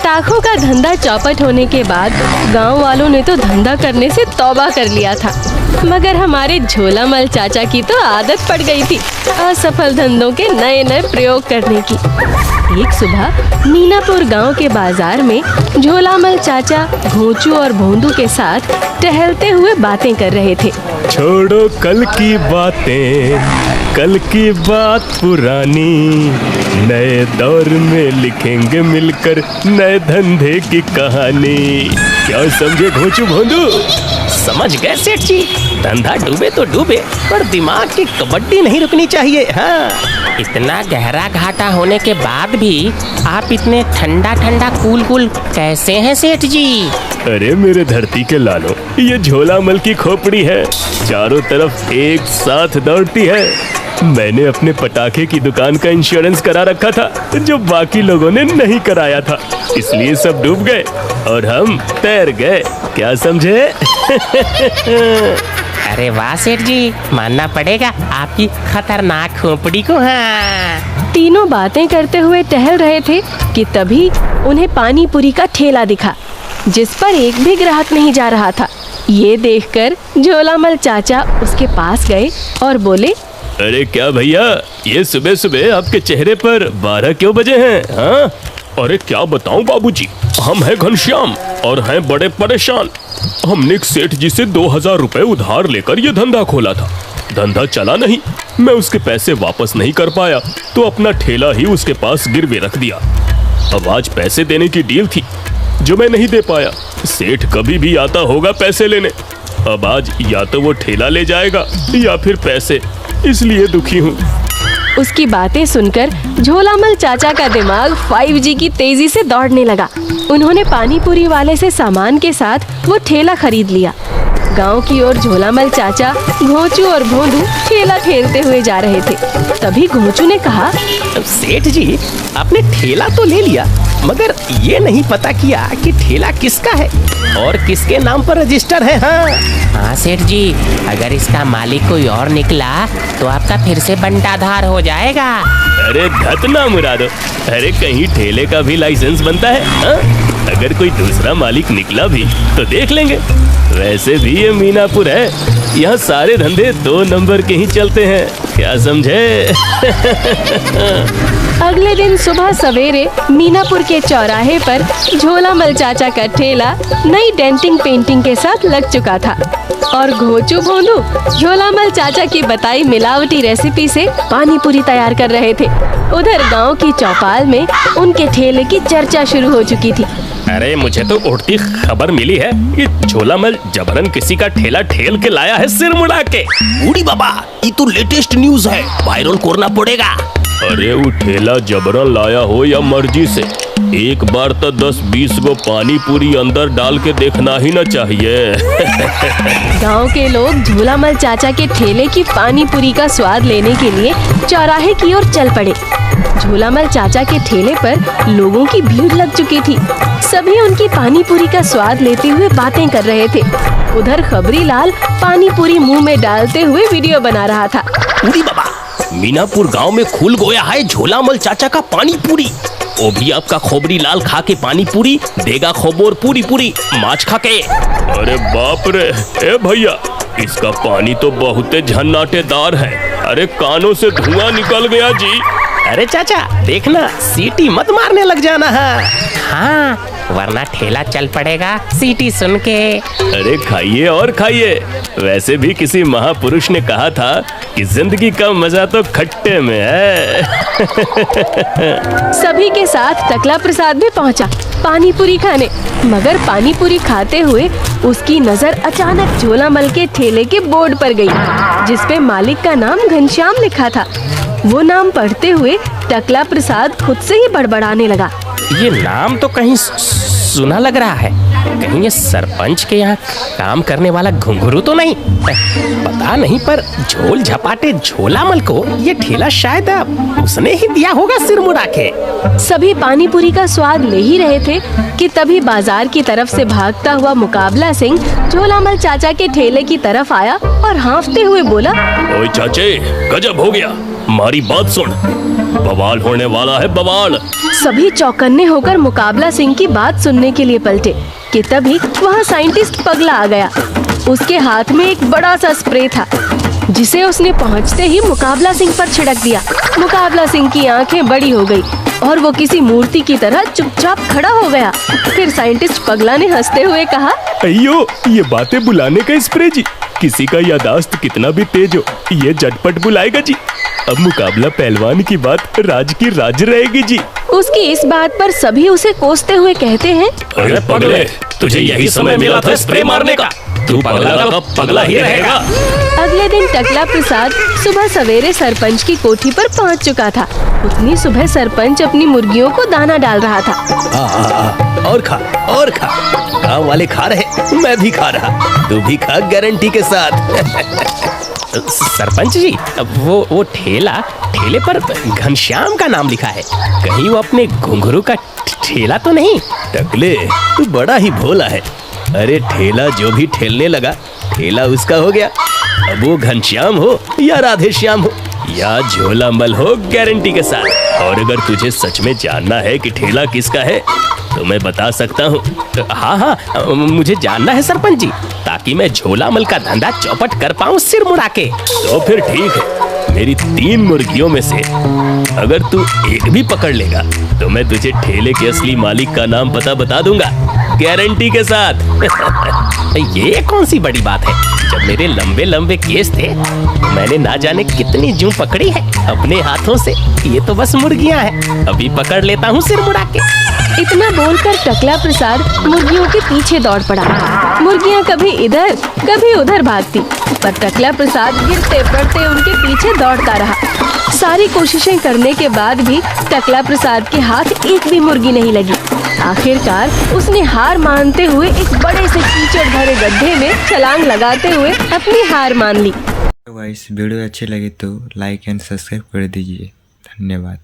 पटाखों का धंधा चौपट होने के बाद गांव वालों ने तो धंधा करने से तौबा कर लिया था, मगर हमारे झोलामल चाचा की तो आदत पड़ गई थी असफल धंधों के नए नए प्रयोग करने की। एक सुबह मीनापुर गांव के बाजार में झोलामल चाचा घोंचू और भोंदू के साथ टहलते हुए बातें कर रहे थे। छोड़ो कल की बातें, कल की बात पुरानी, नए दौर में लिखेंगे मिलकर नए धंधे की कहानी। क्या समझे घोंचू भोंदू? समझ गए सेठ जी, धंधा डूबे तो डूबे पर दिमाग की कबड्डी नहीं रुकनी चाहिए। हाँ, इतना गहरा घाटा होने के बाद भी आप इतने ठंडा ठंडा कूल कूल कैसे हैं सेठ जी? अरे मेरे धरती के लालो, ये झोलामल की खोपड़ी है, चारों तरफ एक साथ दौड़ती है। मैंने अपने पटाखे की दुकान का इंश्योरेंस करा रखा था जो बाकी लोगों ने नहीं कराया था, इसलिए सब डूब गए और हम तैर गए। क्या समझे? अरे वाह सेठ जी, मानना पड़ेगा आपकी खतरनाक खोपड़ी को। हाँ, तीनों बातें करते हुए टहल रहे थे कि तभी उन्हें पानी पूरी का ठेला दिखा जिस पर एक भी ग्राहक नहीं जा रहा था। ये देखकर झोलामल चाचा उसके पास गए और बोले, अरे क्या भैया, ये सुबह सुबह आपके चेहरे पर 12 क्यों बजे हैं? हाँ? अरे क्या बताऊं बाबूजी, हम हैं घनश्याम और हैं बड़े परेशान। हमने एक सेठ जी से 2000 रुपए उधार लेकर ये धंधा खोला था। धंधा चला नहीं, मैं उसके पैसे वापस नहीं कर पाया तो अपना ठेला ही उसके पास गिरवे रख दिया। अब आज पैसे देने की डील थी जो मैं नहीं दे पाया। सेठ कभी भी आता होगा पैसे लेने, अब आज या तो वो ठेला ले जाएगा या फिर पैसे, इसलिए दुखी हूँ। उसकी बातें सुनकर झोलामल चाचा का दिमाग 5G की तेजी से दौड़ने लगा। उन्होंने पानी पूरी वाले से सामान के साथ वो ठेला खरीद लिया। गांव की ओर झोलामल चाचा घोंचू और भोंदू ठेला ठेलते हुए जा रहे थे। तभी घोंचू ने कहा, सेठ जी आपने ठेला तो ले लिया मगर ये नहीं पता किया कि ठेला किसका है और किसके नाम पर रजिस्टर है। हाँ सेठ जी, अगर इसका मालिक कोई और निकला तो आपका फिर से बंटाधार हो जाएगा। अरे धत ना मुरादो, अरे कहीं ठेले का भी लाइसेंस बनता है। हाँ? अगर कोई दूसरा मालिक निकला भी तो देख लेंगे। वैसे भी ये मीनापुर है, यहाँ सारे धंधे 2 नंबर के ही चलते हैं। क्या समझे? अगले दिन सुबह सवेरे मीनापुर के चौराहे पर झोलामल चाचा का ठेला नई डेंटिंग पेंटिंग के साथ लग चुका था और घोंचू भोंदू झोलामल चाचा की बताई मिलावटी रेसिपी से पानी पूरी तैयार कर रहे थे। उधर गांव की चौपाल में उनके ठेले की चर्चा शुरू हो चुकी थी। अरे मुझे तो उड़ती खबर मिली है कि झोलामल जबरन किसी का ठेला ठेल के लाया है सिर मुड़ा के। बूढ़ी बाबा, ये तो लेटेस्ट न्यूज है, वायरल करना पड़ेगा। अरे वो ठेला जबरन लाया हो या मर्जी से, एक बार तो 10-20 गो पानी पूरी अंदर डाल के देखना ही ना चाहिए। गांव के लोग झोलामल चाचा के ठेले की पानी पूरी का स्वाद लेने के लिए चौराहे की ओर चल पड़े। झोलामल चाचा के ठेले पर लोगों की भीड़ लग चुकी थी। सभी उनकी पानी पूरी का स्वाद लेते हुए बातें कर रहे थे। उधर खबरी लाल पानी पूरी मुंह में डालते हुए वीडियो बना रहा था। बूढ़ी बाबा, मीनापुर गांव में खुल गया है झोलामल चाचा का पानी पूरी। वो भी आपका खोबरी लाल खा के पानी पूरी देगा, खोबोर पूरी पूरी माछ खा के। अरे बाप रे, ए भैया, इसका पानी तो बहुत झन्नाटेदार है। अरे कानों से धुआं निकल गया जी। अरे चाचा देखना, सीटी मत मारने लग जाना है। हाँ, वरना ठेला चल पड़ेगा सीटी सुन के। अरे खाइए और खाइए। वैसे भी किसी महापुरुष ने कहा था कि जिंदगी का मजा तो खट्टे में है। सभी के साथ टकला प्रसाद भी पहुंचा पानी पूरी खाने, मगर पानी पूरी खाते हुए उसकी नजर अचानक झोलामल के ठेले के बोर्ड पर गई, जिसपे मालिक का नाम घनश्याम लिखा था। वो नाम पढ़ते हुए टकला प्रसाद खुद से ही बड़बड़ाने लगा। ये नाम तो कहीं सुना लग रहा है, कहीं ये सरपंच के यहाँ काम करने वाला घुंघरू तो नहीं? पता नहीं, पर झोल झपाटे झोलामल को ये ठेला शायद उसने ही दिया होगा सिर मुड़ा के। सभी पानी पूरी का स्वाद ले ही रहे थे कि तभी बाजार की तरफ से भागता हुआ मुकाबला सिंह झोलामल चाचा के ठेले की तरफ आया और हाँफते हुए बोला, ओए चाचे, गजब हो गया, हमारी बात सुन। बवाल होने वाला है, बवाल। सभी चौकन्ने होकर मुकाबला सिंह की बात सुनने के लिए पलटे कि तभी वहाँ साइंटिस्ट पगला आ गया। उसके हाथ में एक बड़ा सा स्प्रे था जिसे उसने पहुँचते ही मुकाबला सिंह पर छिड़क दिया। मुकाबला सिंह की आंखें बड़ी हो गई और वो किसी मूर्ति की तरह चुपचाप खड़ा हो गया। फिर साइंटिस्ट पगला ने हंसते हुए कहा, अयो, ये बातें बुलाने का स्प्रे जी। किसी का यादाश्त कितना भी तेज हो, ये झटपट बुलाएगा जी। अब मुकाबला पहलवान की बात राज की राज रहेगी जी। उसकी इस बात पर सभी उसे कोसते हुए कहते हैं, अरे पगले, तुझे यही समय मिला था स्प्रे मारने का। तू पगला का पगला ही रहेगा। अगले दिन टकला प्रसाद सुबह सवेरे सरपंच की कोठी पर पहुंच चुका था। उतनी सुबह सरपंच अपनी मुर्गियों को दाना डाल रहा था। और खा, गाँव वाले खा रहे, मैं भी खा रहा, तू भी खा गारंटी के साथ। सरपंच जी, वो ठेले पर घनश्याम का नाम लिखा है, कहीं वो अपने घुंघरू का ठेला तो नहीं? टकले, तू बड़ा ही भोला है। अरे ठेला जो भी ठेलने लगा, ठेला उसका हो गया। अब वो घनश्याम हो या राधे श्याम हो या झोला मल हो, गारंटी के साथ। और अगर तुझे सच में जानना है कि ठेला किसका है तो मैं बता सकता हूँ। हाँ, मुझे जानना है सरपंच जी, ताकि मैं झोला मल का धंधा चौपट कर पाऊँ सिर मुड़ा के। तो फिर ठीक है, मेरी 3 मुर्गियों में से अगर तू एक भी पकड़ लेगा तो मैं तुझे ठेले के असली मालिक का नाम पता बता दूंगा, गारंटी के साथ। ये कौन सी बड़ी बात है? जब मेरे लंबे लंबे केस थे मैंने ना जाने कितनी जूं पकड़ी है अपने हाथों से। ये तो बस मुर्गियां हैं, अभी पकड़ लेता हूँ सिर मुड़ा के। इतना बोलकर टकला प्रसाद मुर्गियों के पीछे दौड़ पड़ा। मुर्गियां कभी इधर कभी उधर भागती, पर टकला प्रसाद गिरते पड़ते उनके पीछे दौड़ता रहा। सारी कोशिशें करने के बाद भी टकला प्रसाद के हाथ एक भी मुर्गी नहीं लगी। आखिरकार उसने हार मानते हुए एक बड़े से कीचड़ भरे गड्ढे में छलांग लगाते हुए अपनी हार मान ली। गाइस, वीडियो अच्छे लगे तो लाइक एंड सब्सक्राइब कर दीजिए। धन्यवाद।